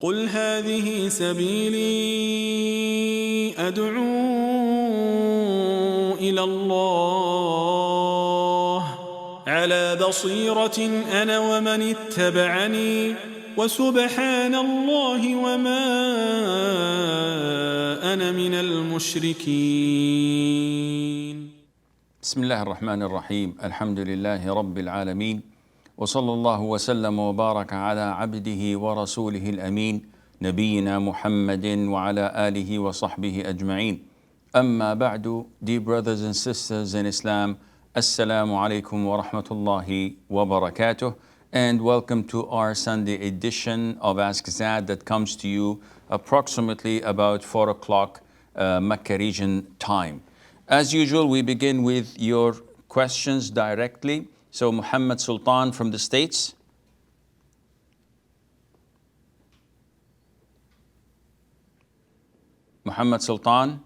قل هذه سبيلي أدعو إلى الله على بصيرة أنا ومن اتبعني وسبحان الله وما أنا من المشركين. بسم الله الرحمن الرحيم. الحمد لله رب العالمين، وصلى الله وسلم وبارك على عبده ورسوله الأمين نبينا محمد وعلى آله وصحبه أجمعين. أما بعد, dear brothers and sisters in Islam, Assalamu alaikum wa rahmatullahi wa barakatuh, and welcome to our Sunday edition of Ask Zad that comes to you approximately about 4 o'clock Mecca region time. As usual, we begin with your questions directly. So Muhammad Sultan from the States. Muhammad Sultan.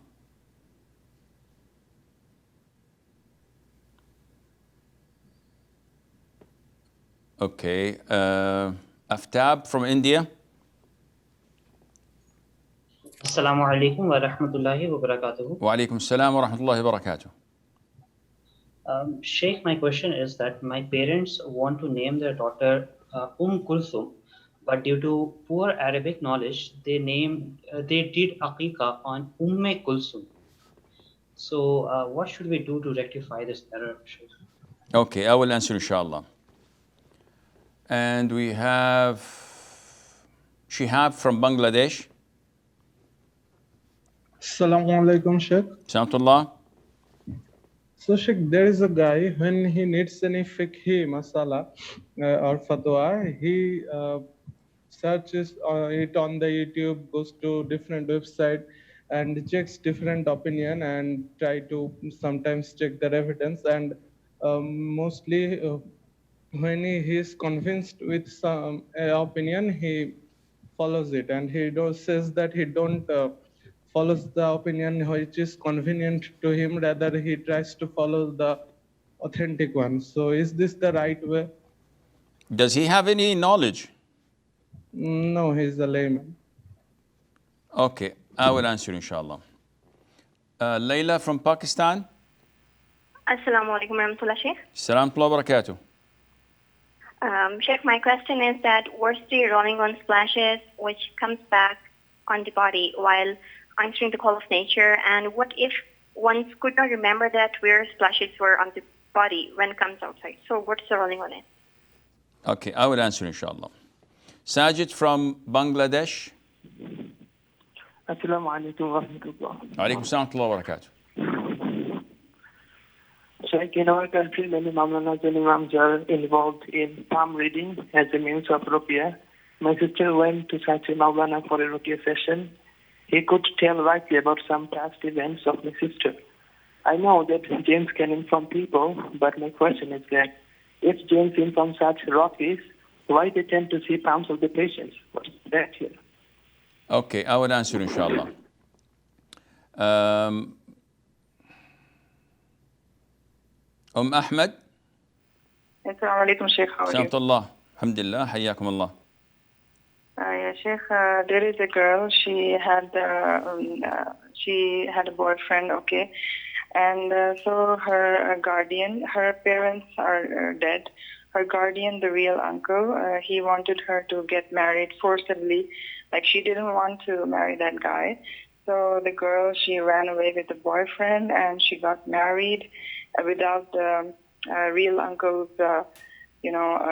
Okay. Aftab from India. Assalamu alaikum wa rahmatullahi wa barakatuh. Wa alaikum assalam wa rahmatullahi wa barakatuh. Sheikh, my question is that my parents want to name their daughter Kulthum, but due to poor Arabic knowledge, they did aqiqah on Kulthum. So, what should we do to rectify this error, Sheikh? Okay, I will answer inshallah. And we have Shihab from Bangladesh. Assalamu alaikum, Sheikh. Salamullah. So, Sheikh, there is a guy, when he needs any fiqhi masala or fatwa, he searches it on the YouTube, goes to different website and checks different opinion and try to sometimes check their evidence. And mostly when he is convinced with some opinion, he follows it. And he says that he don't follows the opinion which is convenient to him, rather he tries to follow the authentic one. So is this the right way? Does he have any knowledge? No, he's a layman. Okay, I will answer inshallah. Layla from Pakistan. Assalamu alaikum warahmatullah, Sheikh. Salamullah wa barakatuh. Sheikh, my question is that what's the rolling on splashes which comes back on the body while answering the call of nature, and what if one could not remember that where splashes were on the body when it comes outside? So what's the rolling on it? Okay, I will answer inshallah. Sajid from Bangladesh. Assalamu alaikum wa rahmatullah. Alaikum salam wa barakatuh. Sheikh, in our country, many Mamlanas and Imams are involved in palm reading as a means of ruqyah. My sister went to such a Mawlana for a ruqyah session. He could tell rightly about some past events of my sister. I know that jinns can inform people, but my question is that if jinns inform such ruqyahs, why they tend to see palms of the patients? What is that here? Okay, I will answer inshallah. Ahmed. Assalamu alaikum, Sheikh. How are you? Salamullah. Alhamdulillah. Hayyakum Allah. Yeah, Sheikh, there is a girl. She had a boyfriend, okay, and so her guardian, her parents are dead. Her guardian, the real uncle, he wanted her to get married forcibly, like she didn't want to marry that guy. So the girl, she ran away with the boyfriend and she got married without the real uncle's,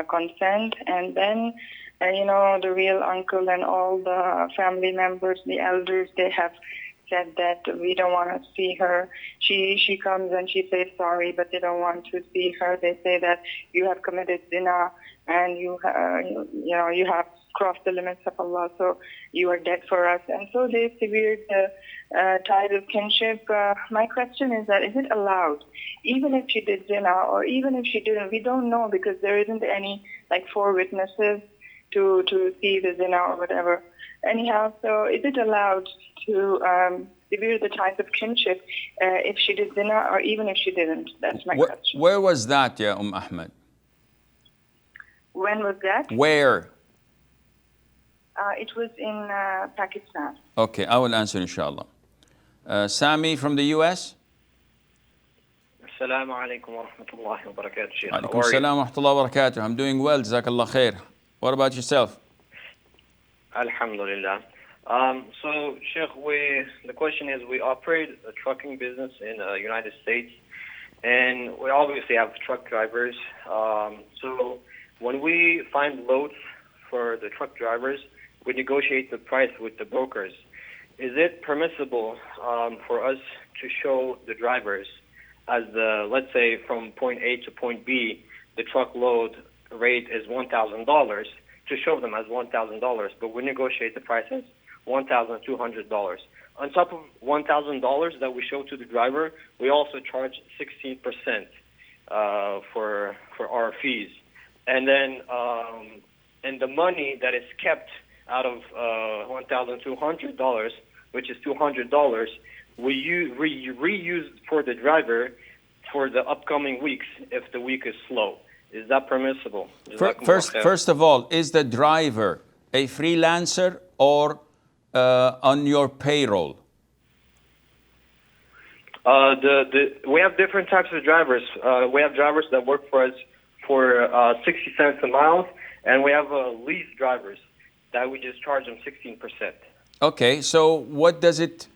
consent, and then. The real uncle and all the family members, the elders, they have said that we don't want to see her. She comes and she says sorry, but they don't want to see her. They say that you have committed zina and you have crossed the limits of Allah, so you are dead for us. And so they severed the ties of kinship. My question is that is it allowed, even if she did zina or even if she didn't? We don't know because there isn't any 4 witnesses to see the zina or whatever. Anyhow, so is it allowed to sever the ties of kinship if she did zina or even if she didn't? That's my question. Where was that, ya Ahmed? When was that? Where? It was in Pakistan. Okay, I will answer inshallah. Sami from the US. Assalamu alaikum wa rahmatullahi wa barakatuh, Sheikh. How Alaikum are you? salam wa rahmatullahi wa barakatuh. I'm doing well, jazakallah khair. What about yourself? Alhamdulillah. So, Sheikh, the question is, we operate a trucking business in the United States, and we obviously have truck drivers. So, when we find loads for the truck drivers, we negotiate the price with the brokers. Is it permissible for us to show the drivers as let's say from point A to point B, the truckload rate is $1,000, to show them as $1,000, but we negotiate the price as $1,200. On top of $1,000 that we show to the driver, we also charge 16% for our fees. And then and the money that is kept out of $1,200, which is $200, we reuse for the driver for the upcoming weeks if the week is slow. Is that permissible? First of all, is the driver a freelancer or on your payroll? We have different types of drivers. We have drivers that work for us for 60 cents a mile, and we have lease drivers that we just charge them 16%. Okay, so what does it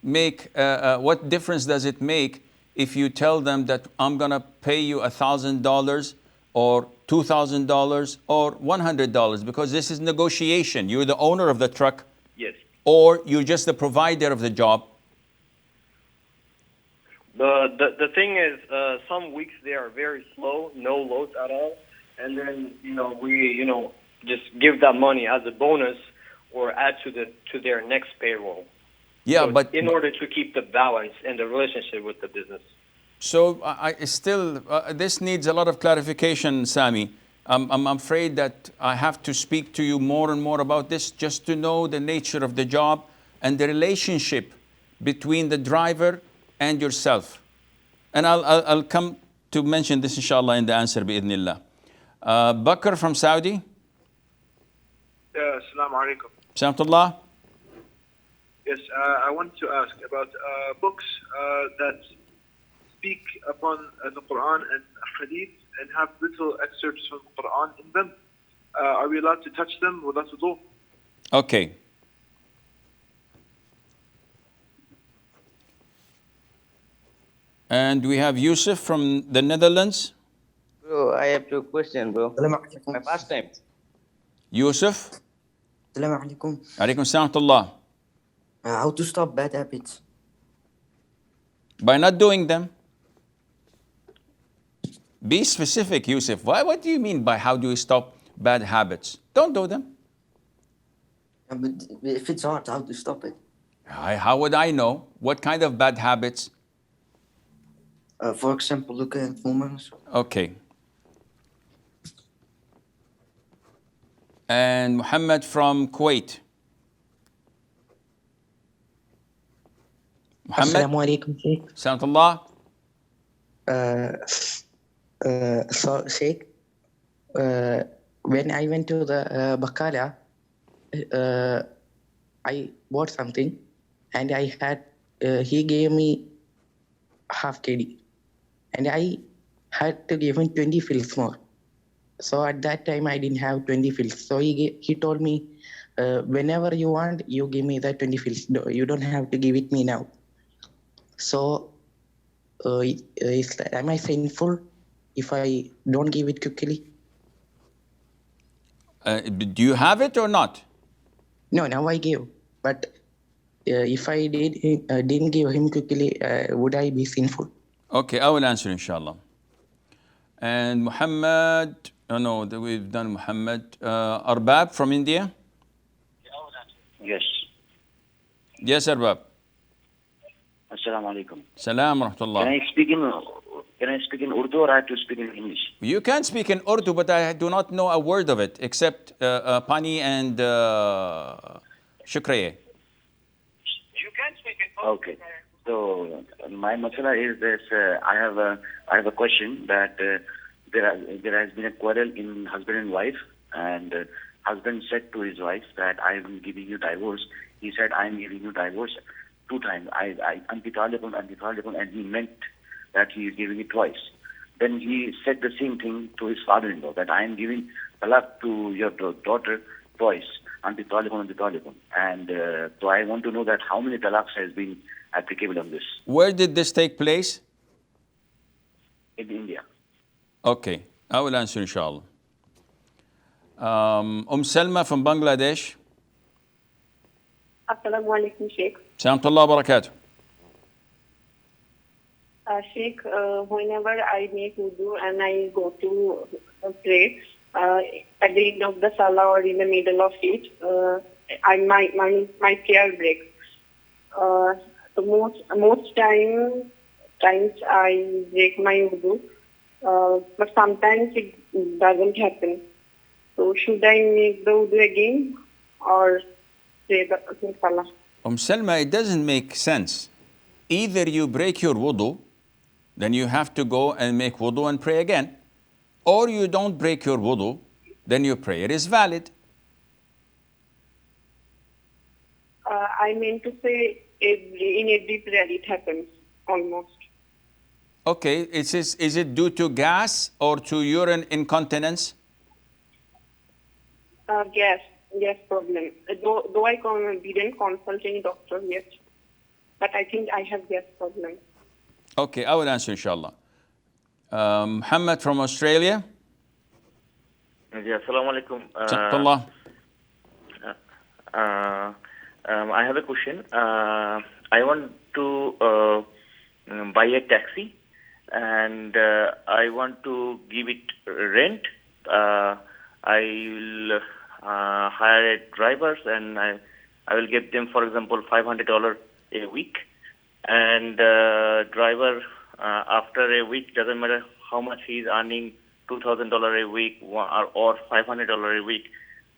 make? What difference does it make if you tell them that I'm gonna pay you $1,000 or $2,000 or $100? Because this is negotiation. You're the owner of the truck. Yes. Or you're just the provider of the job. The thing is, some weeks they are very slow, no loads at all, and then we just give that money as a bonus or add to their next payroll. Yeah, so but in order to keep the balance and the relationship with the business. So I still this needs a lot of clarification, Sami. I'm afraid that I have to speak to you more and more about this just to know the nature of the job and the relationship between the driver and yourself. And I'll come to mention this inshallah in the answer بإذن الله. Bakr from Saudi. Assalamu alaikum. Salamullah. Yes, I want to ask about books that speak upon the Quran and Hadith and have little excerpts from the Quran in them. Are we allowed to touch them without wudu? Okay. And we have Yusuf from the Netherlands. Bro, I have two questions, bro. My first time. Yusuf. Assalamu alaikum. Alaikum salam wa rahmatullah. How to stop bad habits? By not doing them. Be specific, Yusuf. What do you mean by how do we stop bad habits? Don't do them. But if it's hard, how to stop it? How would I know? What kind of bad habits? For example, look at women. Okay. And Muhammad from Kuwait. Muhammad. Assalamu alaikum, Sheikh. Salamullah. So, Sheikh, when I went to the Bakala, I bought something and I had, he gave me half KD and I had to give him 20 fills more. So at that time, I didn't have 20 fills. So he told me, whenever you want, you give me the 20 fills. You don't have to give it me now. So am I sinful if I don't give it quickly? Do you have it or not? No, now I give. But if I didn't give him quickly, would I be sinful? Okay, I will answer inshallah. And Muhammad, no, we've done Muhammad. Arbab from India? Yes. Yes, Arbab. Assalamu alaikum. Salam wa rahmatullah. Can I speak in Urdu or I have to speak in English? You can speak in Urdu, but I do not know a word of it except Pani and Shukriye. You can speak in Urdu. Okay. So my masala is this: I have a question that there has been a quarrel in husband and wife, and husband said to his wife that I am giving you divorce. He said, I am giving you divorce 2 times. Anti talibun, and he meant that he is giving it twice. Then he said the same thing to his father-in-law, that I am giving talaq to your daughter twice, anti talibun. And so I want to know that how many talaqs has been applicable on this. Where did this take place? In India. Okay, I will answer inshallah. Salma from Bangladesh. Assalamu alaikum, Sheikh. Salamullah barakatuh. Sheikh, whenever I make wudu and I go to pray, at the end of the salah or in the middle of it, my prayer breaks. So most times I break my wudu, but sometimes it doesn't happen. So should I make the wudu again or say the salah? Salma, it doesn't make sense. Either you break your wudu, then you have to go and make wudu and pray again. Or you don't break your wudu, then your prayer is valid. I meant to say in every prayer it happens, almost. Okay, is it due to gas or to urine incontinence? Gas problem. Though I didn't consult any doctor yet, but I think I have gas problem. Okay, I will answer inshallah. Muhammad from Australia. Assalamu alaikum. I have a question. I want to buy a taxi and I want to give it rent. I will hire drivers and I will give them, for example, $500 a week. And driver, after a week, doesn't matter how much he is earning, $2,000 a week or $500 a week,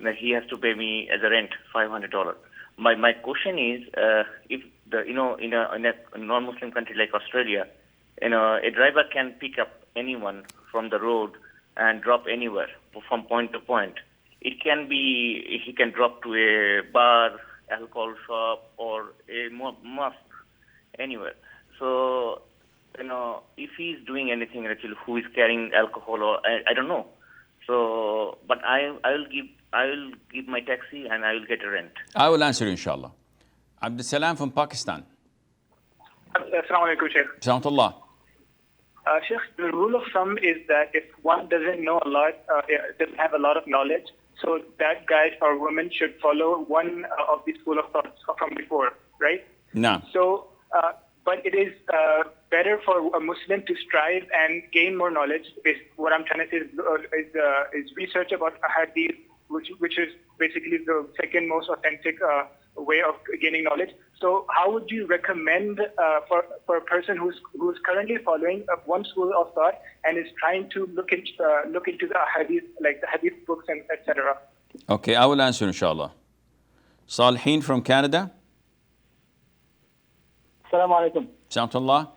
then he has to pay me as a rent $500. My question is, if in a non-Muslim country like Australia, a driver can pick up anyone from the road and drop anywhere from point to point. It can be he can drop to a bar, alcohol shop, or a mosque, anywhere. So, if he's doing anything actually, who is carrying alcohol or I don't know. So, but I will give my taxi and I will get a rent. I will answer inshallah. Abdul Salam from Pakistan. Assalamu alaikum, Sheikh. Salamullah. Sheikh, the rule of thumb is that if one doesn't know a lot, doesn't have a lot of knowledge, so that guy or woman should follow one of the school of thoughts from before, right? No. So, but it is better for a Muslim to strive and gain more knowledge. What I'm trying to say is research about hadith, which is basically the second most authentic way of gaining knowledge. So, how would you recommend for a person who's currently following one school of thought and is trying to look into the hadith, like the hadith books and etc.? Okay, I will answer inshallah. Salihin from Canada. Assalamu alaikum. Salamullah.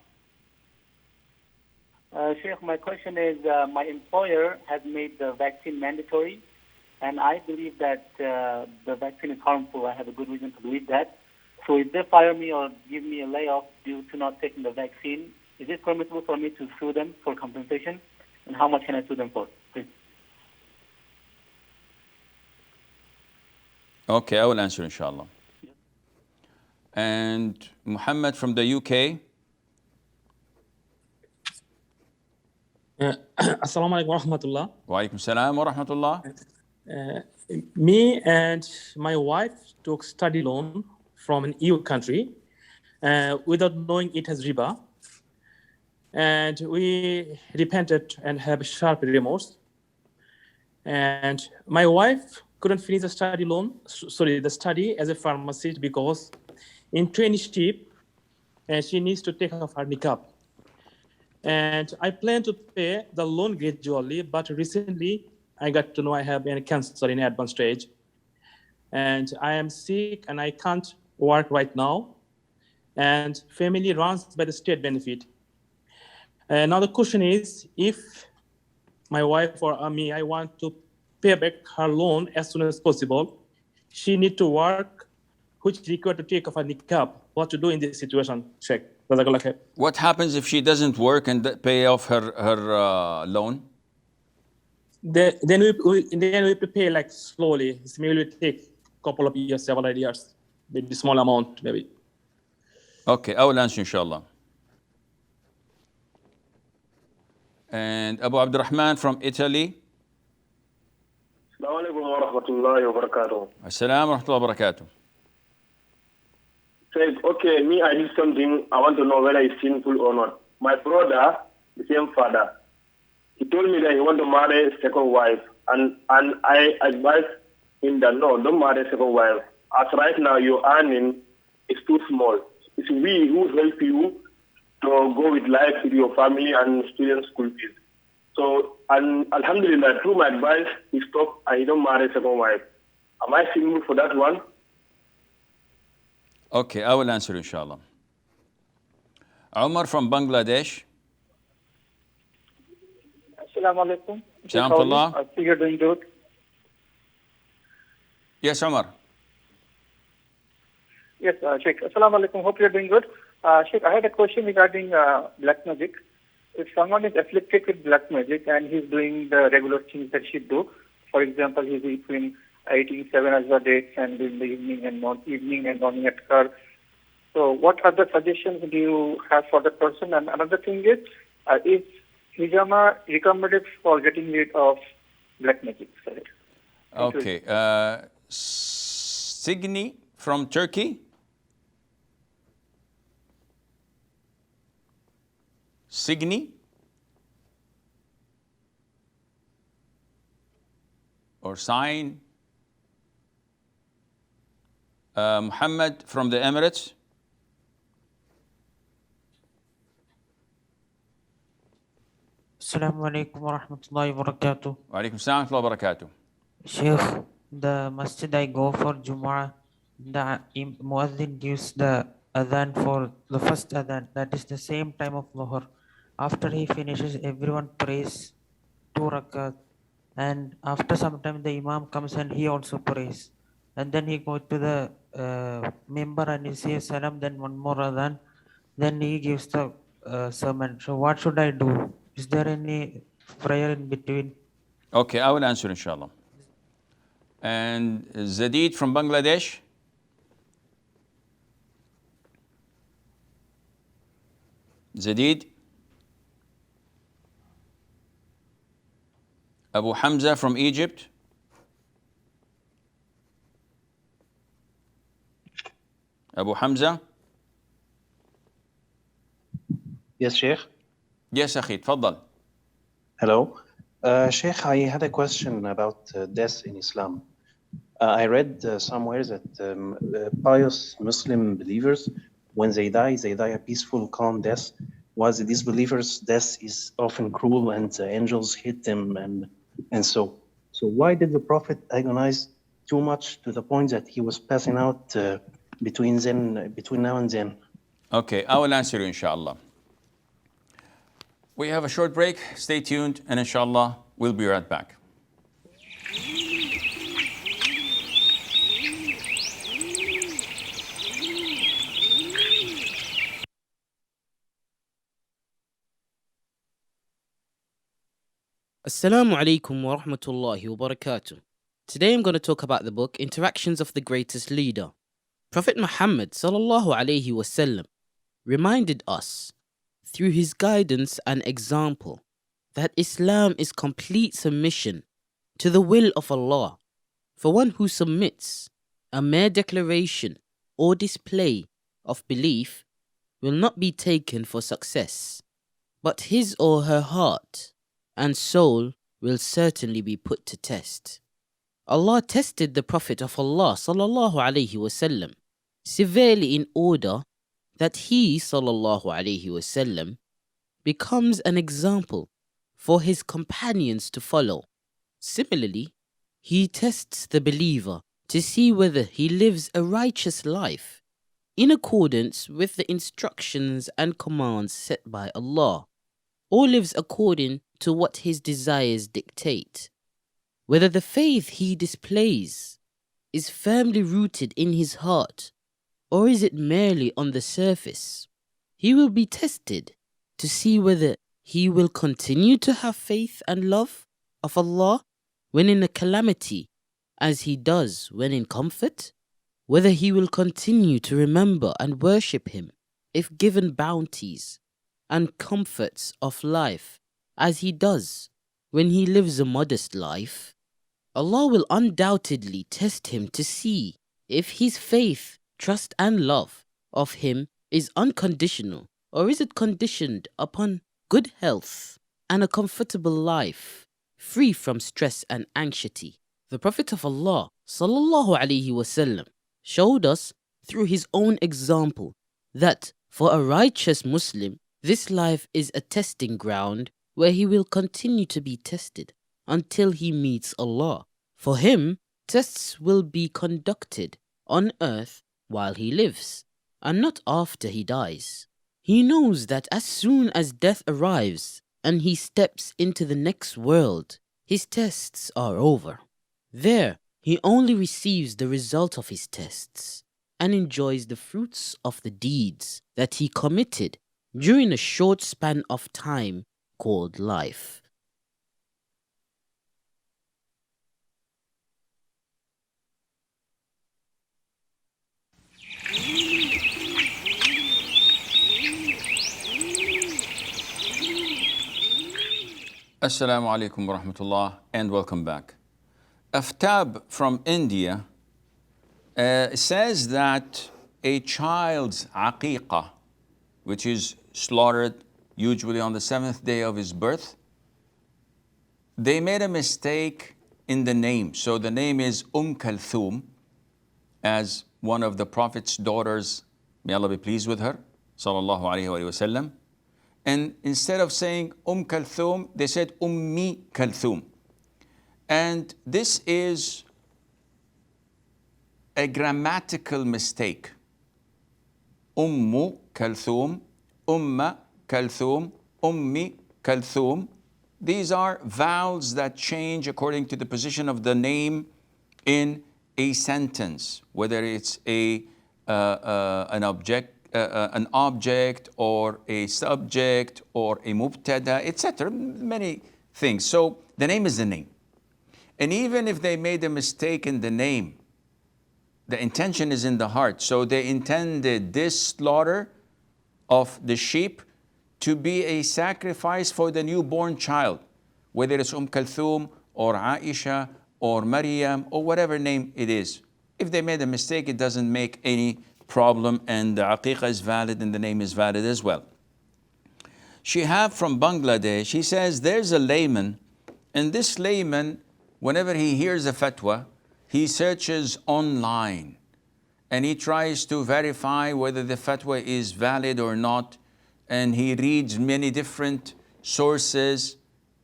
Sheikh, my question is, my employer has made the vaccine mandatory, and I believe that the vaccine is harmful. I have a good reason to believe that. So if they fire me or give me a layoff due to not taking the vaccine, is it permissible for me to sue them for compensation? And how much can I sue them for? Please. Okay, I will answer inshallah. And Muhammad from the UK. Assalamu alaikum wa rahmatullah. Wa alaikum salam wa rahmatullah. Me and my wife took study loan from an EU country without knowing it has riba. And we repented and have sharp remorse. And my wife couldn't finish the study as a pharmacist because in traineeship, she needs to take off her niqab. And I plan to pay the loan gradually, but recently I got to know I have a cancer in advanced stage. And I am sick and I can't work right now. And family runs by the state benefit. Now the question is, if my wife or me, I want to pay back her loan as soon as possible. She need to work, which required to take off a niqab. What to do in this situation, Sheikh? Jazakallah khair. What happens if she doesn't work and pay off her loan? Then we pay like slowly. It's maybe will take a couple of years, several years, maybe small amount, maybe. Okay, I will answer inshallah. And Abu Abdurrahman from Italy. Assalamu alaikum wa rahmatullahi wa barakatuh. Assalamu wa rahmatullahi wa barakatuh. Says, okay, me, I did something, I want to know whether it's sinful or not. My brother, the same father, he told me that he want to marry a second wife, and I advised him that no, don't marry a second wife. As right now, your earning is too small. It's we who help you to go with life with your family and student school fees. So, and alhamdulillah, through my advice, he stopped and he don't marry a second wife. Am I sinful for that one? Okay, I will answer inshallah. Umar from Bangladesh. Assalamu alaikum. Assalamu I see you're doing good. Yes, Umar. Yes, Sheikh. Assalamu alaikum. Hope you're doing good. Sheikh, I had a question regarding black magic. If someone is afflicted with black magic and he's doing the regular things that he do, for example, he's eating 7 Azwa dates and in the evening and morning at car. So what other suggestions do you have for the person? And another thing is hijama recommended for getting rid of black magic? Sorry. Okay. Signi from Turkey. Signi? Or sign? Muhammad from the Emirates. Assalamu alaikum wa rahmatullahi wa barakatuh. Wa alaikum assalam wa barakatuh. Sheikh, the masjid I go for Jumu'ah, the Muazzin gives the adhan for the first adhan. That is the same time of Dhuhr. After he finishes, everyone prays 2 rakat. And after some time, the Imam comes and he also prays. And then he goes to the member and he says salam, then one more adhan. Then he gives the sermon. So what should I do? Is there any prayer in between? Okay, I will answer inshallah. And Jadid from Bangladesh. Jadid. Abu Hamza from Egypt. Abu Hamza. Yes, Sheikh. Yes, Akhi, تفضل. Hello. Sheikh, I had a question about death in Islam. I read somewhere that pious Muslim believers, when they die a peaceful, calm death, while the disbelievers' death is often cruel and the angels hit them and so. So why did the Prophet agonize too much to the point that he was passing out between now and then? Okay, I will answer you inshallah. We have a short break. Stay tuned, and inshallah, we'll be right back. Assalamu alaikum wa rahmatullahi wa barakatuh. Today I'm going to talk about the book Interactions of the Greatest Leader. Prophet Muhammad sallallahu alaihi wasallam reminded us through his guidance and example that Islam is complete submission to the will of Allah. For one who submits, a mere declaration or display of belief will not be taken for success, but his or her heart and soul will certainly be put to test. Allah tested the Prophet of Allah sallallahu alaihi wasallam severely in order that he sallallahu alaihi wasallam becomes an example for his companions to follow. Similarly, he tests the believer to see whether he lives a righteous life in accordance with the instructions and commands set by Allah, or lives according to what his desires dictate. whether the faith he displays is firmly rooted in his heart, or is it merely on the surface. He will be tested to see whether he will continue to have faith and love of Allah when in a calamity, as he does when in comfort, whether he will continue to remember and worship him if given bounties and comforts of life, as he does when he lives a modest life. Allah will undoubtedly test him to see if his faith, trust and love of him is unconditional, or is it conditioned upon good health and a comfortable life, free from stress and anxiety. The Prophet of Allah sallallahu alaihi wasallam showed us through his own example that for a righteous Muslim, this life is a testing ground where he will continue to be tested until he meets Allah. For him, tests will be conducted on earth while he lives, and not after he dies. He knows that as soon as death arrives and he steps into the next world, his tests are over. There, he only receives the result of his tests and enjoys the fruits of the deeds that he committed during a short span of time called life. Assalamu alaikum wa rahmatullah and welcome back. Aftab from India says that a child's aqiqah, which is slaughtered usually on the 7th day of his birth, they made a mistake in the name. So the name is Kulthum, as one of the Prophet's daughters, may Allah be pleased with her, sallallahu alayhi wa sallam. And instead of saying Kulthum, they said Ummi Kulthum. And this is a grammatical mistake. Ummu Kulthum, Umma Kulthum, Ummi Kulthum. These are vowels that change according to the position of the name in a sentence, whether it's an object or a subject or a mubtada, etc. Many things. So the name is the name. And even if they made a mistake in the name, the intention is in the heart. So they intended this slaughter of the sheep to be a sacrifice for the newborn child, whether it's Kulthum or Aisha or Maryam or whatever name it is. If they made a mistake, it doesn't make any problem, and the aqiqah is valid and the name is valid as well. Shihab from Bangladesh, he says there's a layman, and this layman, whenever he hears a fatwa, he searches online and he tries to verify whether the fatwa is valid or not, and he reads many different sources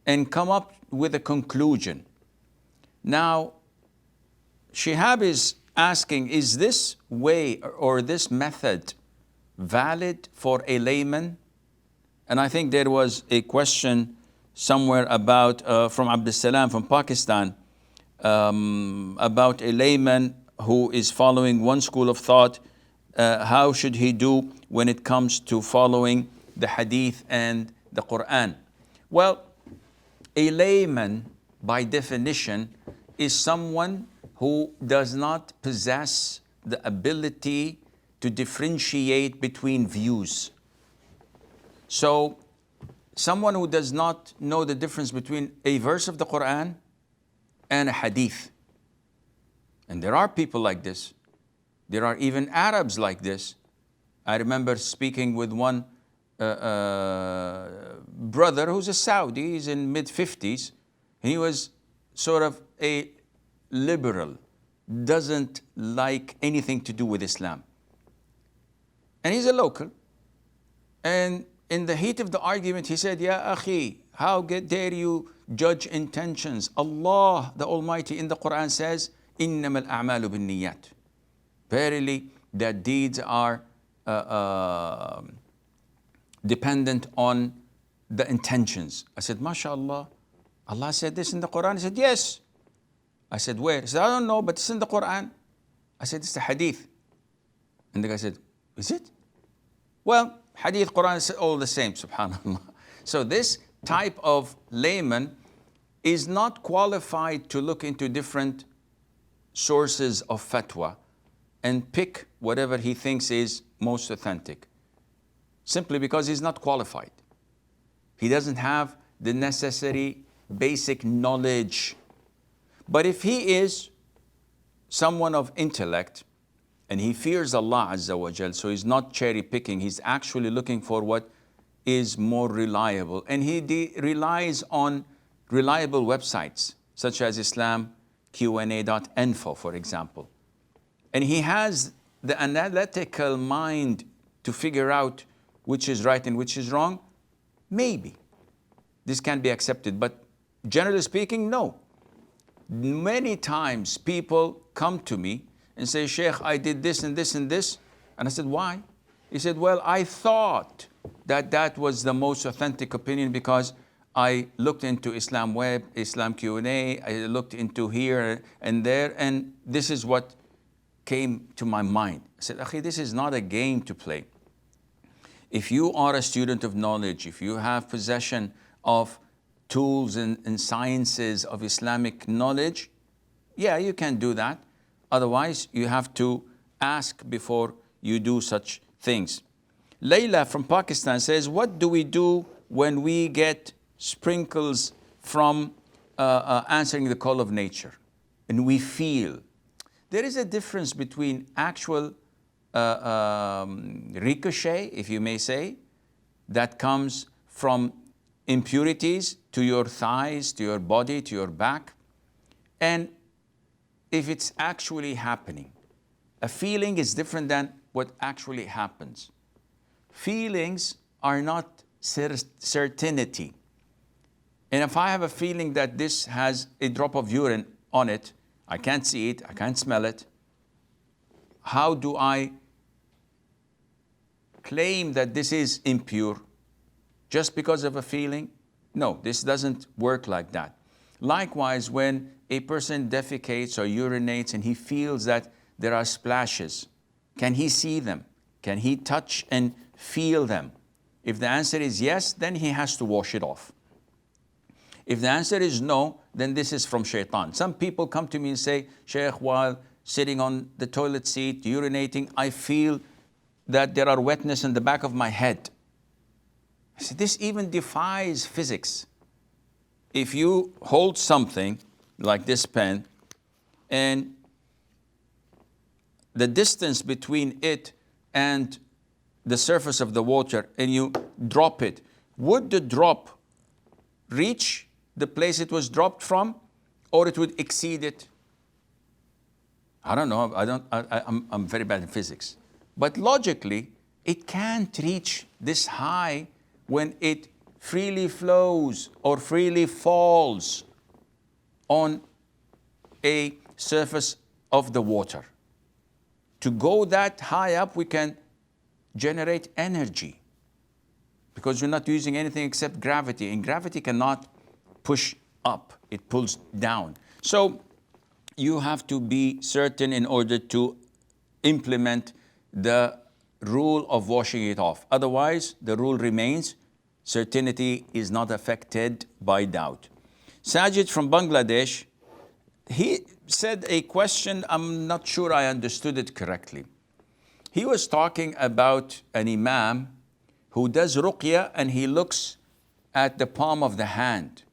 and come up with a conclusion. Now, Shihab is asking, is this way or this method valid for a layman? And I think there was a question somewhere about, from Abdul Salam from Pakistan, about a layman who is following one school of thought. How should he do when it comes to following the hadith and the Quran? Well, a layman, by definition, is someone who does not possess the ability to differentiate between views. So, someone who does not know the difference between a verse of the Quran and a hadith. And there are people like this. There are even Arabs like this. I remember speaking with one brother who's a Saudi, he's in mid-50s, and he was sort of a liberal, doesn't like anything to do with Islam. And he's a local. And in the heat of the argument, he said, Ya akhi, how dare you judge intentions? Allah, the Almighty, in the Quran says, إِنَّمَا الْأَعْمَالُ بِالنِّيَّاتِ. Verily, that deeds are dependent on the intentions. I said, MashaAllah, Allah said this in the Quran. He said, yes. I said, where? He said, I don't know, but it's in the Quran. I said, it's a hadith. And the guy said, is it? Well, hadith, Quran is all the same, subhanAllah. So this type of layman is not qualified to look into different sources of fatwa and pick whatever he thinks is most authentic, simply because he's not qualified. He doesn't have the necessary basic knowledge. But if he is someone of intellect and he fears Allah Azza wa Jal, so he's not cherry picking, he's actually looking for what is more reliable, and he relies on reliable websites such as islamqna.info, for example, and he has the analytical mind to figure out which is right and which is wrong, maybe this can be accepted. But generally speaking, no. Many times people come to me and say, Sheikh, I did this and this and this. And I said, why? He said, well, I thought that that was the most authentic opinion because I looked into Islam Web, Islam Q&A, I looked into here and there, and this is what came to my mind. I said, Akhi, this is not a game to play. If you are a student of knowledge, if you have possession of tools and sciences of Islamic knowledge, yeah, you can do that. Otherwise, you have to ask before you do such things. Layla from Pakistan says, what do we do when we get sprinkles from answering the call of nature and we feel? There is a difference between actual ricochet, if you may say, that comes from impurities to your thighs, to your body, to your back, and if it's actually happening. A feeling is different than what actually happens. Feelings are not certainty. And if I have a feeling that this has a drop of urine on it, I can't see it, I can't smell it, how do I claim that this is impure just because of a feeling? No, this doesn't work like that. Likewise, when a person defecates or urinates and he feels that there are splashes, can he see them? Can he touch and feel them? If the answer is yes, then he has to wash it off. If the answer is no, then this is from shaitan. Some people come to me and say, Sheikh, while sitting on the toilet seat, urinating, I feel that there are wetness in the back of my head. I said, this even defies physics. If you hold something like this pen and the distance between it and the surface of the water and you drop it, would the drop reach the place it was dropped from, or it would exceed it? I don't know. I'm very bad in physics. But logically, it can't reach this high when it freely flows or freely falls on a surface of the water. To go that high up, we can generate energy because we're not using anything except gravity, and gravity cannot push up, it pulls down. So you have to be certain in order to implement the rule of washing it off. Otherwise, the rule remains, certainty is not affected by doubt. Sajid from Bangladesh, he said a question, I'm not sure I understood it correctly. He was talking about an imam who does ruqya and he looks at the palm of the hand.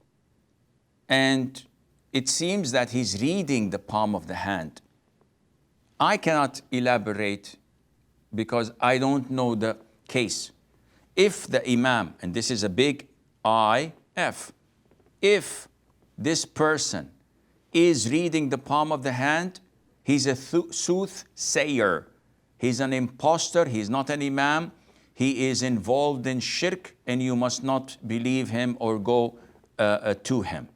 And it seems that he's reading the palm of the hand. I cannot elaborate because I don't know the case. If the imam, and this is a big IF, if this person is reading the palm of the hand, he's a soothsayer. He's an impostor, he's not an imam. He is involved in shirk and you must not believe him or go to him.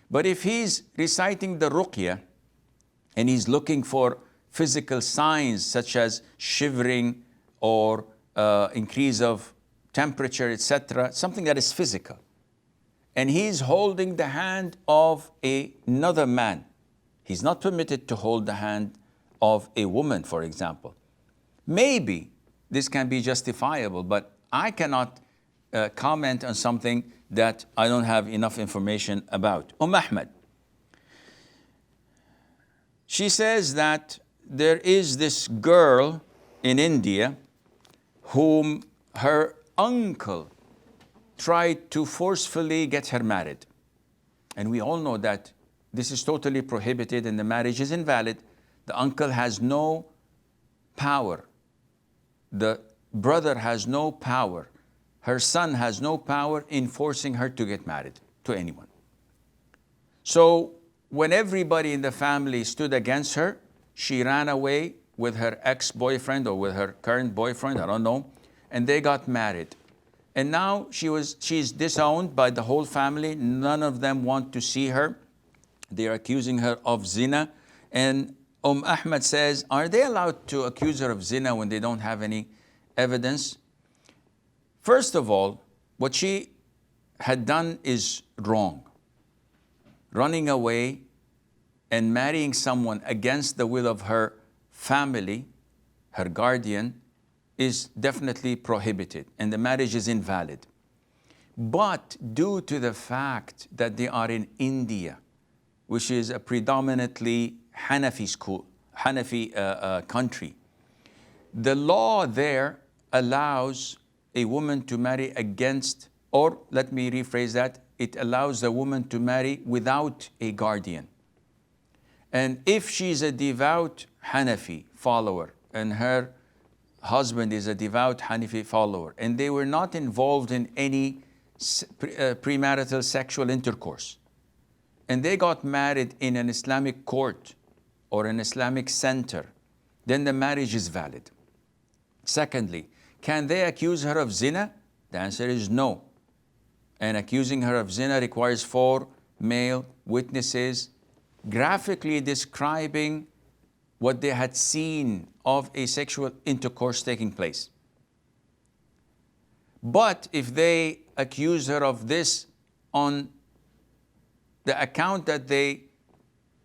But if he's reciting the ruqya and he's looking for physical signs such as shivering or increase of temperature, etc., something that is physical, and he's holding the hand of another man He's not permitted to hold the hand of a woman, for example. Maybe this can be justifiable, but I cannot comment on something that I don't have enough information about. Ahmed, she says that there is this girl in India whom her uncle tried to forcefully get her married. And we all know that this is totally prohibited and the marriage is invalid. The uncle has no power. The brother has no power. Her son has no power in forcing her to get married to anyone. So when everybody in the family stood against her, she ran away with her ex-boyfriend or with her current boyfriend, I don't know, and they got married. And now she's disowned by the whole family. None of them want to see her. They're accusing her of zina. And Ahmed says, are they allowed to accuse her of zina when they don't have any evidence? First of all, what she had done is wrong. Running away and marrying someone against the will of her family, her guardian, is definitely prohibited and the marriage is invalid. But due to the fact that they are in India, which is a predominantly Hanafi country, the law there allows a woman to marry against, or let me rephrase that, it allows the woman to marry without a guardian. And if she's a devout Hanafi follower and her husband is a devout Hanafi follower and they were not involved in any premarital sexual intercourse, and they got married in an Islamic court or an Islamic center, then the marriage is valid. Secondly, can they accuse her of zina? The answer is no. And accusing her of zina requires 4 male witnesses graphically describing what they had seen of a sexual intercourse taking place. But if they accuse her of this on the account that they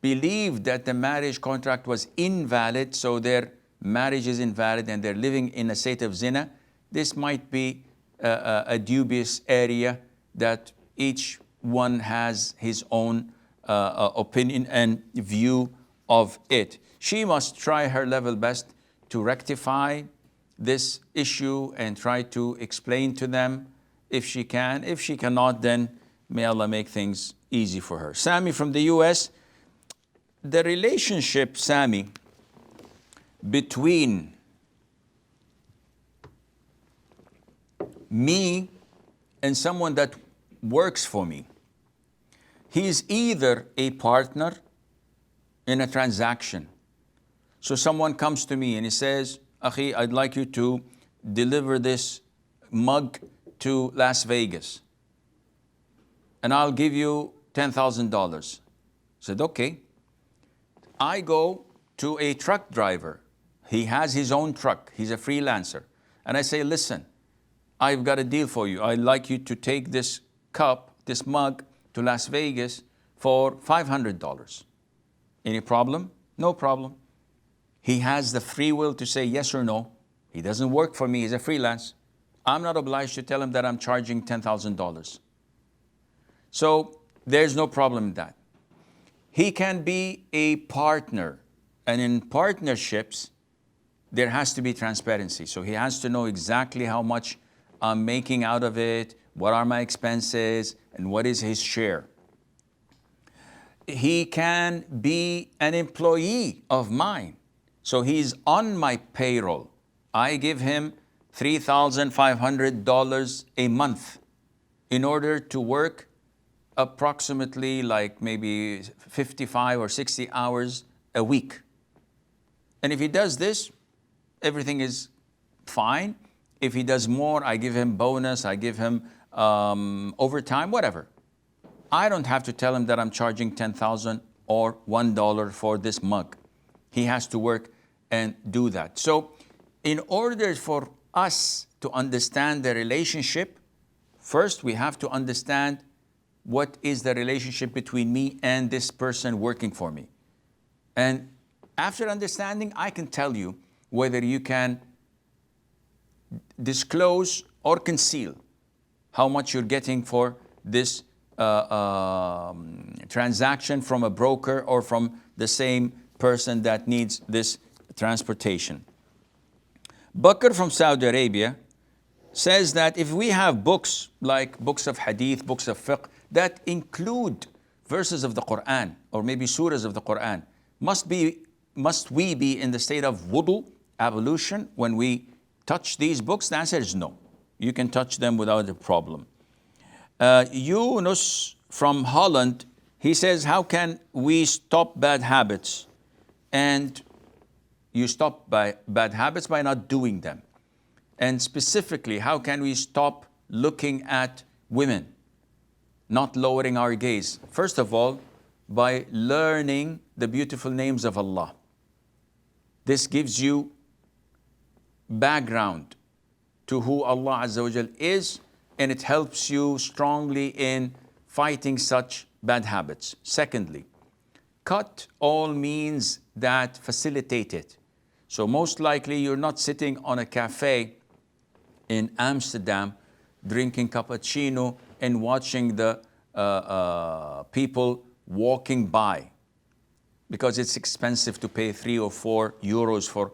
believed that the marriage contract was invalid, so their marriage is invalid and they're living in a state of zina, this might be a dubious area that each one has his own opinion and view of it. She must try her level best to rectify this issue and try to explain to them if she can. If she cannot, then may Allah make things easy for her. Sammy from the US, the relationship, Sammy, between me and someone that works for me, he's either a partner in a transaction. So someone comes to me and he says, Akhi, I'd like you to deliver this mug to Las Vegas and I'll give you $10,000. I said, okay. I go to a truck driver. He has his own truck. He's a freelancer. And I say, listen, I've got a deal for you. I'd like you to take this cup, this mug, to Las Vegas for $500. Any problem? No problem. He has the free will to say yes or no. He doesn't work for me. He's a freelance. I'm not obliged to tell him that I'm charging $10,000. So there's no problem in that. He can be a partner. And in partnerships, there has to be transparency. So he has to know exactly how much I'm making out of it, what are my expenses, and what is his share. He can be an employee of mine. So he's on my payroll. I give him $3,500 a month in order to work approximately like maybe 55 or 60 hours a week. And if he does this, everything is fine. If he does more, I give him bonus, I give him overtime, whatever. I don't have to tell him that I'm charging $10,000 or $1 for this mug. He has to work and do that. So in order for us to understand the relationship, first we have to understand what is the relationship between me and this person working for me. And after understanding, I can tell you whether you can disclose or conceal how much you're getting for this transaction from a broker or from the same person that needs this transportation. Bakr from Saudi Arabia says that if we have books like books of hadith, books of fiqh, that include verses of the Quran or maybe surahs of the Quran, must we be in the state of wudu, ablution, when we touch these books? The answer is no. You can touch them without a problem. Yunus from Holland, he says, how can we stop bad habits? And you stop bad habits by not doing them. And specifically, how can we stop looking at women, not lowering our gaze? First of all, by learning the beautiful names of Allah. This gives you background to who Allah Azza wa Jal is, and it helps you strongly in fighting such bad habits. Secondly, cut all means that facilitate it. So most likely you're not sitting on a cafe in Amsterdam drinking cappuccino and watching the people walking by, because it's expensive to pay 3 or 4 euros for,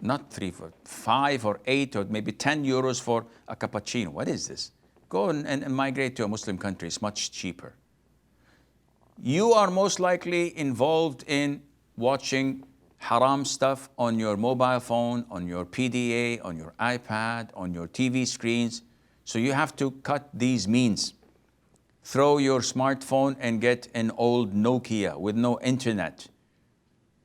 not 3, for 5 or 8 or maybe 10 euros for a cappuccino. What is this? Go and migrate to a Muslim country. It's much cheaper. You are most likely involved in watching haram stuff on your mobile phone, on your PDA, on your iPad, on your TV screens. So you have to cut these means. Throw your smartphone and get an old Nokia with no internet.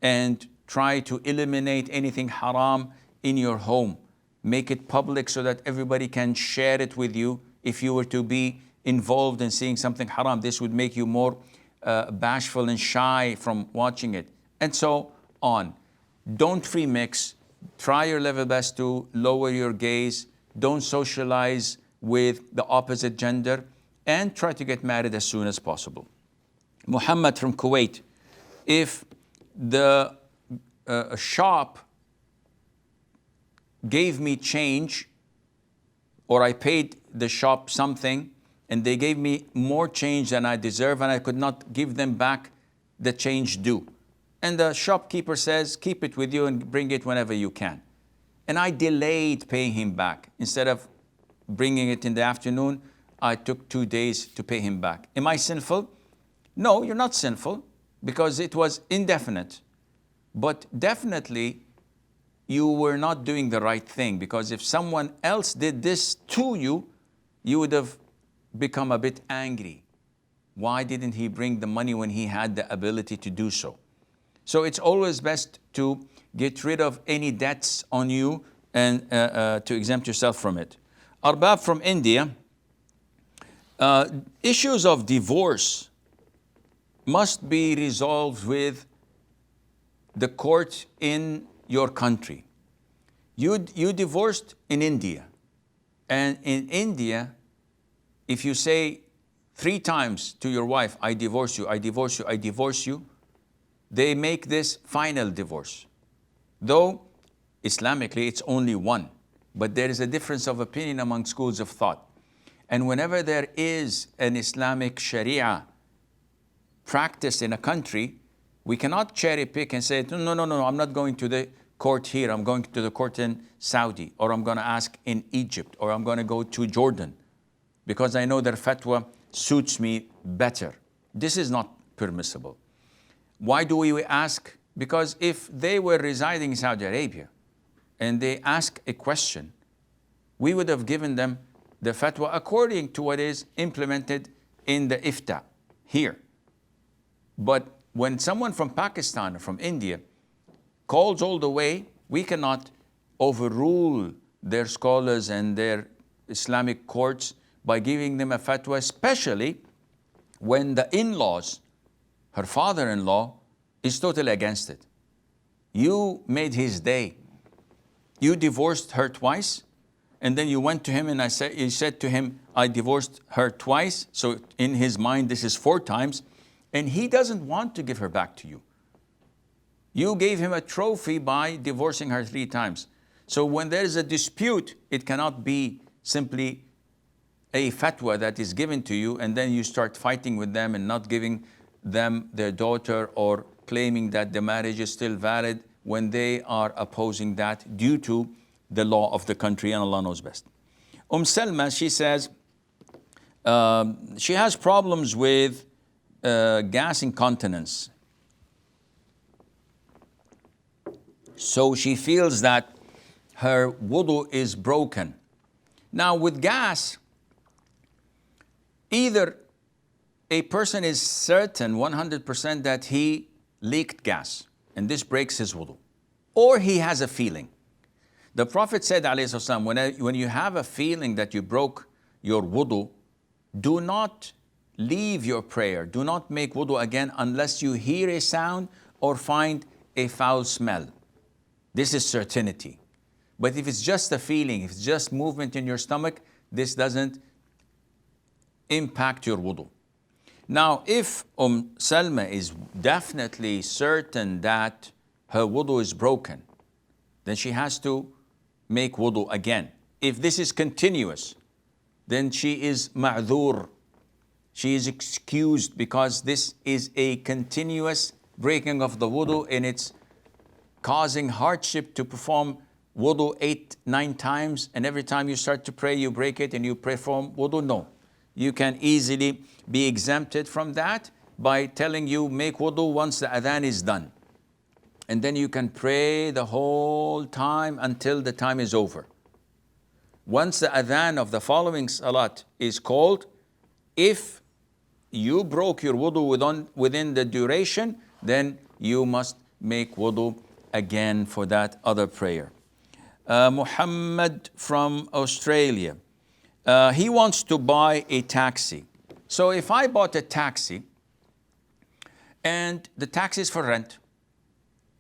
And try to eliminate anything haram in your home. Make it public so that everybody can share it with you. If you were to be involved in seeing something haram, this would make you more bashful and shy from watching it, and so on. Don't free mix. Try your level best to lower your gaze. Don't socialize with the opposite gender, and try to get married as soon as possible. Muhammad from Kuwait, if the shop gave me change, or I paid the shop something and they gave me more change than I deserve, and I could not give them back the change due, and the shopkeeper says, keep it with you and bring it whenever you can, and I delayed paying him back, instead of bringing it in the afternoon, I took 2 days to pay him back. Am I sinful? No, you're not sinful, because it was indefinite. But definitely, you were not doing the right thing, because if someone else did this to you, you would have become a bit angry. Why didn't he bring the money when he had the ability to do so? So it's always best to get rid of any debts on you and to exempt yourself from it. Arbab from India, issues of divorce must be resolved with the court in your country. You divorced in India, and in India, if you say 3 times to your wife, I divorce you, I divorce you, I divorce you, they make this final divorce. Though Islamically it's only 1, but there is a difference of opinion among schools of thought. And whenever there is an Islamic Sharia practiced in a country, we cannot cherry pick and say, no, I'm not going to the court here, I'm going to the court in Saudi, or I'm going to ask in Egypt, or I'm going to go to Jordan, because I know their fatwa suits me better. This is not permissible. Why do we ask? Because if they were residing in Saudi Arabia and they ask a question, we would have given them the fatwa according to what is implemented in the ifta here. But when someone from Pakistan or from India calls all the way, we cannot overrule their scholars and their Islamic courts by giving them a fatwa, especially when the in-laws, her father-in-law, is totally against it. You made his day. You divorced her twice, and then you went to him and you said to him, I divorced her twice. So in his mind, this is 4 times, and he doesn't want to give her back to you. You gave him a trophy by divorcing her 3 times. So when there is a dispute, it cannot be simply a fatwa that is given to you and then you start fighting with them and not giving them their daughter or claiming that the marriage is still valid when they are opposing that due to the law of the country, and Allah knows best. Salma, she says she has problems with gas incontinence. So she feels that her wudu is broken. Now with gas, either a person is certain 100% that he leaked gas and this breaks his wudu, or he has a feeling. The Prophet said, ﷺ, when you have a feeling that you broke your wudu, do not leave your prayer. Do not make wudu again unless you hear a sound or find a foul smell. This is certainty. But if it's just a feeling, if it's just movement in your stomach, this doesn't impact your wudu. Now, if Salma is definitely certain that her wudu is broken, then she has to make wudu again. If this is continuous, then she is ma'dhur. She is excused because this is a continuous breaking of the wudu and it's causing hardship to perform wudu 8-9 times, and every time you start to pray, you break it and you perform wudu. No. You can easily be exempted from that by telling you make wudu once the adhan is done. And then you can pray the whole time until the time is over. Once the adhan of the following salat is called, if you broke your wudu within the duration, then you must make wudu again for that other prayer. Muhammad from Australia. He wants to buy a taxi. So if I bought a taxi and the taxi is for rent,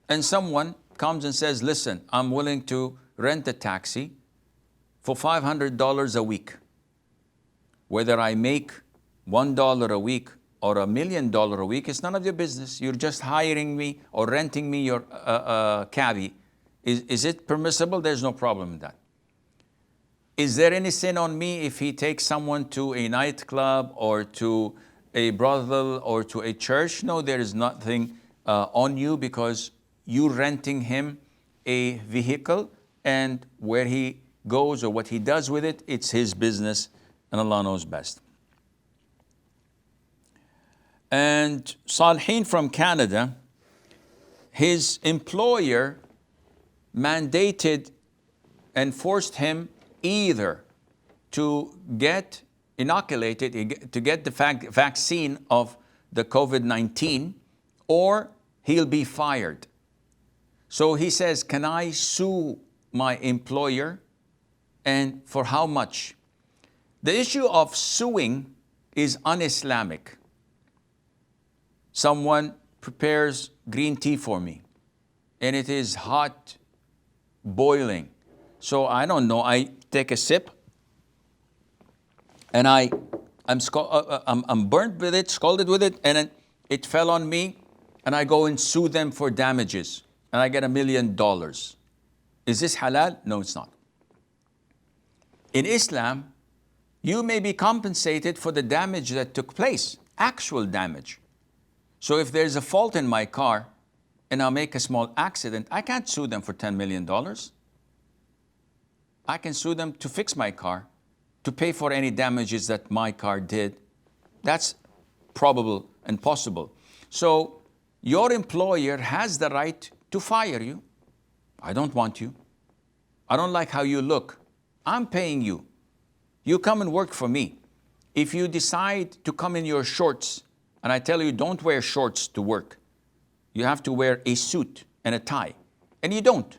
and someone comes and says, listen, I'm willing to rent a taxi for $500 a week. Whether I make $1 a week or $1 million a week, it's none of your business. You're just hiring me or renting me your cabbie. Is it permissible? There's no problem in that. Is there any sin on me if he takes someone to a nightclub or to a brothel or to a church? No, there is nothing on you because you're renting him a vehicle, and where he goes or what he does with it, it's his business, and Allah knows best. And Salihin from Canada, his employer mandated and forced him either to get inoculated, to get the vaccine of the COVID-19, or he'll be fired. So he says, can I sue my employer, and for how much? The issue of suing is un-Islamic. Someone prepares green tea for me, and it is hot, boiling. So I don't know, I take a sip, and I'm burnt with it, scalded with it, and then it fell on me, and I go and sue them for damages, and I get $1 million. Is this halal? No, it's not. In Islam, you may be compensated for the damage that took place, actual damage. So if there's a fault in my car and I'll make a small accident, I can't sue them for $10 million. I can sue them to fix my car, to pay for any damages that my car did. That's probable and possible. So your employer has the right to fire you. I don't want you. I don't like how you look. I'm paying you. You come and work for me. If you decide to come in your shorts, and I tell you don't wear shorts to work, you have to wear a suit and a tie, and you don't,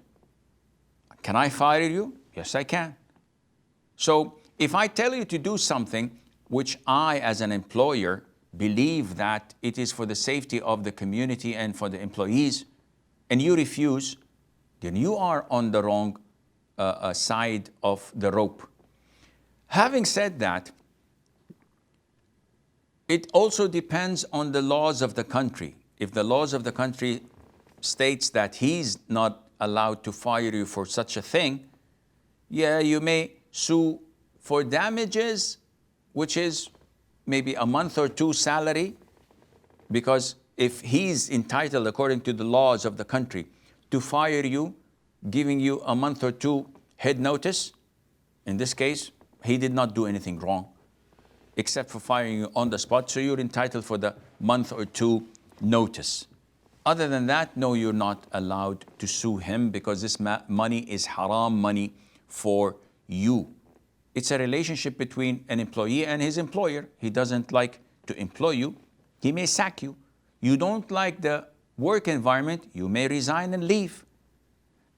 can I fire you? Yes, I can. So if I tell you to do something which I, as an employer, believe that it is for the safety of the community and for the employees, and you refuse, then you are on the wrong side of the rope. Having said that, it also depends on the laws of the country. If the laws of the country states that he's not allowed to fire you for such a thing, yeah, you may sue for damages, which is maybe a month or two salary, because if he's entitled, according to the laws of the country, to fire you, giving you a month or two head notice, in this case, he did not do anything wrong, except for firing you on the spot, so you're entitled for the month or two notice. Other than that, no, you're not allowed to sue him, because this money is haram money for you. It's a relationship between an employee and his employer. He doesn't like to employ you, he may sack you. You don't like the work environment, you may resign and leave.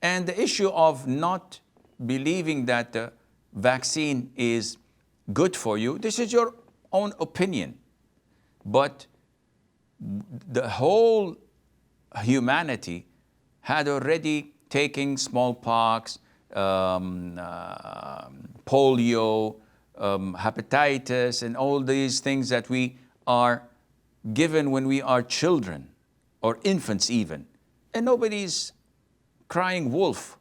And the issue of not believing that the vaccine is good for you, this is your own opinion. But the whole humanity had already taken smallpox, polio, hepatitis, and all these things that we are given when we are children or infants even, and nobody's crying wolf.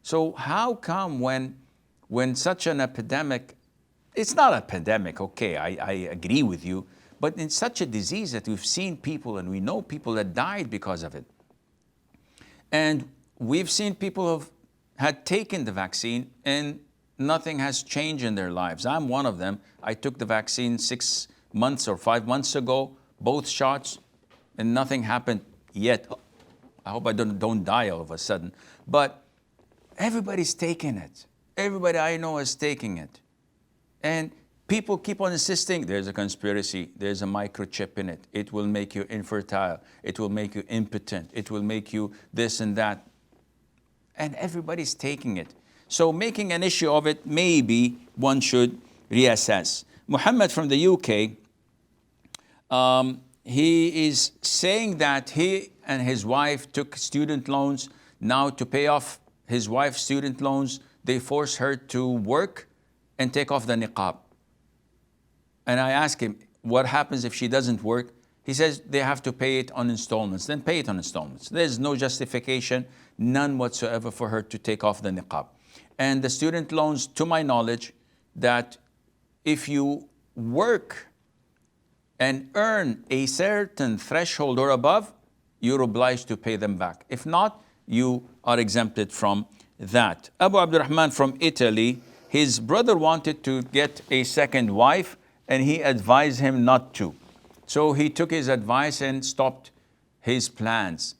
So how come when such an epidemic, it's not a pandemic, okay, I agree with you, but in such a disease that we've seen people and we know people that died because of it. And we've seen people who had taken the vaccine and nothing has changed in their lives. I'm one of them. I took the vaccine 6 months or 5 months ago, both shots, and nothing happened yet. I hope I don't die all of a sudden. But everybody's taking it. Everybody I know is taking it. And people keep on insisting, there's a conspiracy, there's a microchip in it. It will make you infertile. It will make you impotent. It will make you this and that. And everybody's taking it. So making an issue of it, maybe one should reassess. Muhammad from the UK, he is saying that he and his wife took student loans. Now to pay off his wife's student loans, they force her to work and take off the niqab. And I ask him, what happens if she doesn't work? He says they have to pay it on installments. Then pay it on installments. There's no justification, none whatsoever, for her to take off the niqab. And the student loans, to my knowledge, that if you work and earn a certain threshold or above, you're obliged to pay them back. If not, you are exempted from that. Abu Abdurrahman from Italy, his brother wanted to get a second wife and he advised him not to. So he took his advice and stopped his plans.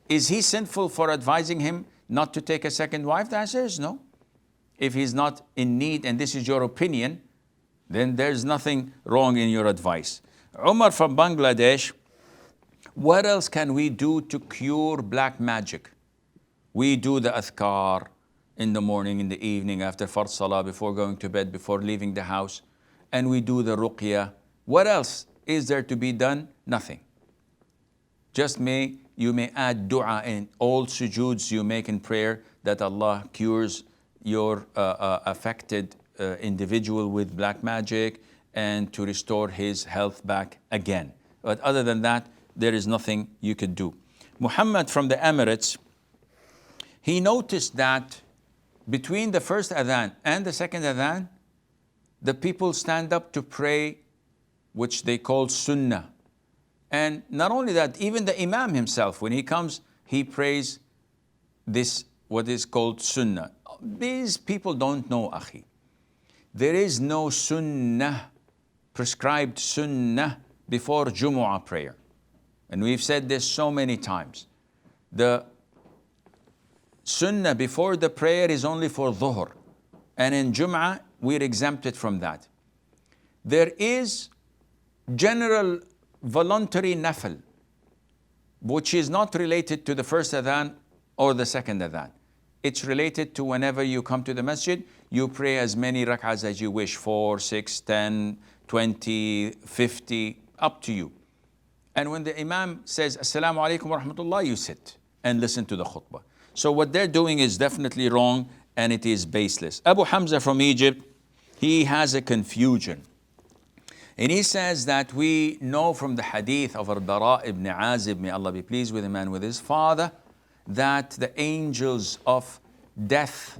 Is he sinful for advising him not to take a second wife? The answer is no. If he's not in need and this is your opinion, then there's nothing wrong in your advice. Umar from Bangladesh, what else can we do to cure black magic? We do the adhkar in the morning, in the evening, after fard salah, before going to bed, before leaving the house. And we do the ruqya. What else is there to be done? Nothing. Just you may add dua in all sujoods you make in prayer, that Allah cures your affected individual with black magic and to restore his health back again. But other than that, there is nothing you could do. Muhammad from the Emirates, he noticed that between the first adhan and the second adhan, the people stand up to pray, which they call sunnah. And not only that, even the imam himself, when he comes, he prays this, what is called sunnah. These people don't know, akhi. There is no sunnah, prescribed sunnah, before Jumu'ah prayer. And we've said this so many times. The sunnah before the prayer is only for dhuhr. And in Jum'ah, we're exempted from that. There is general voluntary nafil, which is not related to the first adhan or the second adhan. It's related to whenever you come to the masjid, you pray as many rak'ahs as you wish, 4, 6, 10, 20, 50, up to you. And when the imam says, Assalamu alaikum wa rahmatullah, you sit and listen to the khutbah. So what they're doing is definitely wrong and it is baseless. Abu Hamza from Egypt, he has a confusion. And he says that we know from the hadith of Al-Bara ibn Azib, may Allah be pleased with him and with his father, that the angels of death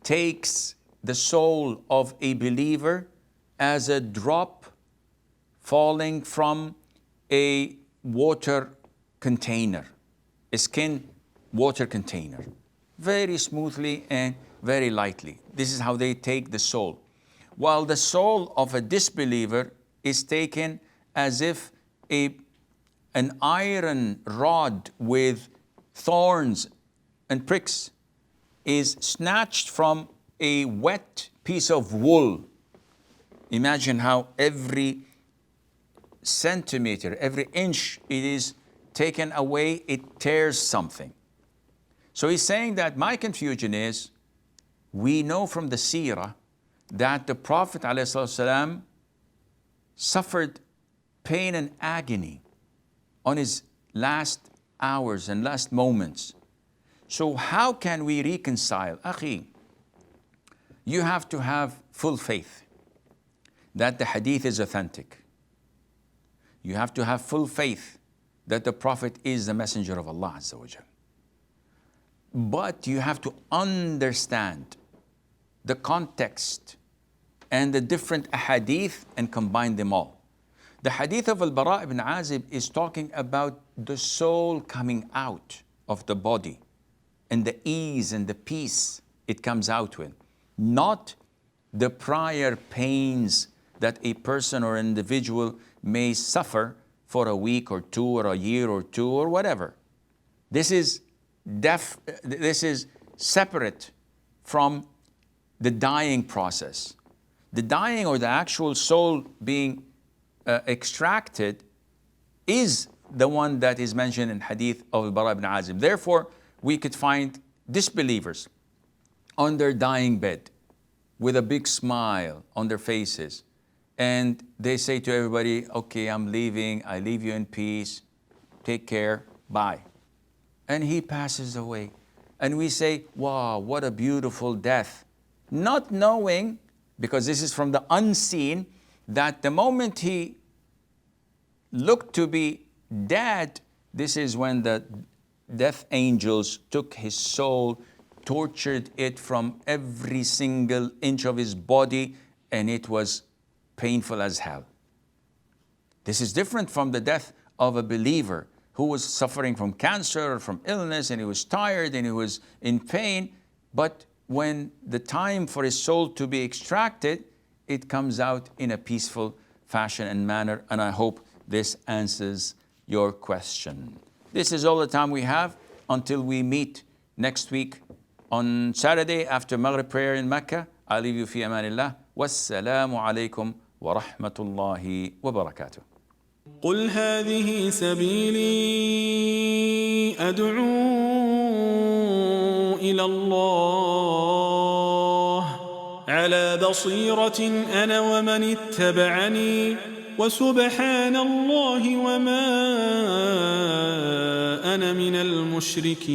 takes the soul of a believer as a drop falling from a water container, a skin water container, very smoothly and very lightly. This is how they take the soul. While the soul of a disbeliever is taken as if an iron rod with thorns and pricks is snatched from a wet piece of wool. Imagine how every centimeter, every inch it is taken away, it tears something. So he's saying that my confusion is, we know from the seerah that the Prophet ﷺ suffered pain and agony on his last hours and last moments. So how can we reconcile? Akhi, you have to have full faith that the hadith is authentic. You have to have full faith that the Prophet is the messenger of Allah Azza wa Jal. But you have to understand the context and the different ahadith and combine them all. The hadith of Al-Bara ibn Azib is talking about the soul coming out of the body and the ease and the peace it comes out with, not the prior pains that a person or individual may suffer for a week or two or a year or two or whatever. This is separate from the dying process. The dying or the actual soul being extracted is the one that is mentioned in hadith of Al-Bara ibn Azib. Therefore, we could find disbelievers on their dying bed with a big smile on their faces. And they say to everybody, okay, I'm leaving. I leave you in peace. Take care. Bye. And he passes away. And we say, wow, what a beautiful death. Not knowing, because this is from the unseen, that the moment he looked to be dead, this is when the death angels took his soul, tortured it from every single inch of his body, and it was painful as hell. This is different from the death of a believer who was suffering from cancer or from illness, and he was tired and he was in pain. But when the time for his soul to be extracted, it comes out in a peaceful fashion and manner. And I hope this answers your question. This is all the time we have until we meet next week on Saturday after Maghrib prayer in Mecca. I leave you fi amanillah. Wassalamu alaikum wa rahmatullahi wa barakatuh. قل هذه سبيلي أدعو إلى الله على بصيرة أنا ومن اتبعني وسبحان الله وما أنا من المشركين.